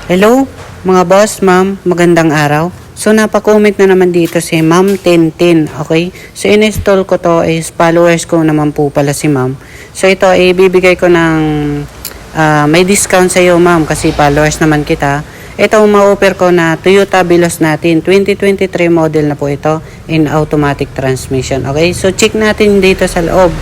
Hello, mga boss, ma'am, magandang araw. So, napaka-comment na naman dito si Ma'am Tintin, okay? So, in-install ko to is followers ko naman po pala si ma'am. So, ito, ibibigay ko ng may discount sa iyo, ma'am, kasi followers naman kita. Ito, ma-offer ko na Toyota Vios natin. 2023 model na po ito in automatic transmission, okay? So, check natin dito sa loob,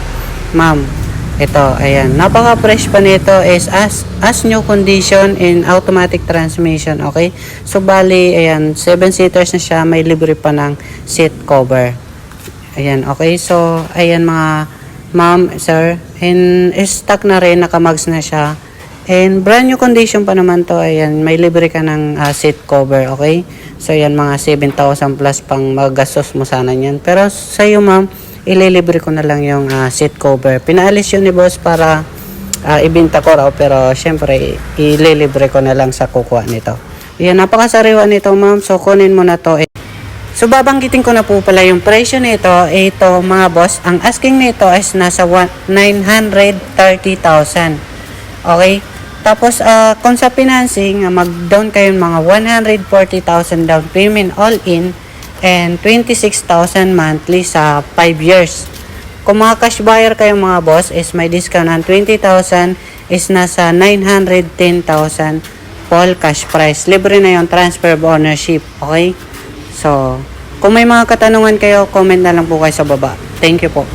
ma'am. Ito, ayan. Napaka-fresh pa nito is as new condition in automatic transmission, okay? So, bali, ayan, 7-seaters na siya. May libre pa ng seat cover. Ayan, okay? So, ayan mga ma'am, sir. And stock na rin, nakamags na siya. And brand new condition pa naman to. Ayan, may libre ka ng seat cover, okay? So, ayan, mga 7,000 plus pang magagastos mo sana yan. Pero sa iyo, ma'am, ililibre ko na lang yung seat cover. Pinaalis yun ni boss para ibenta ko raw, pero syempre ililibre ko na lang sa kukuha nito. Yan, napakasariwa nito, ma'am. So, kunin mo na to. So, babanggitin ko na po pala yung presyo nito. Ito, mga boss, ang asking nito is nasa 930,000. Okay? Tapos, kung sa financing, mag-down kayo mga 140,000 down payment all in, and 26,000 monthly sa 5 years. Kung mga cash buyer kayo mga boss, is may discount ng 20,000 is nasa 910,000 full cash price. Libre na yung transfer of ownership. Okay? So, kung may mga katanungan kayo, comment na lang po kayo sa baba. Thank you po.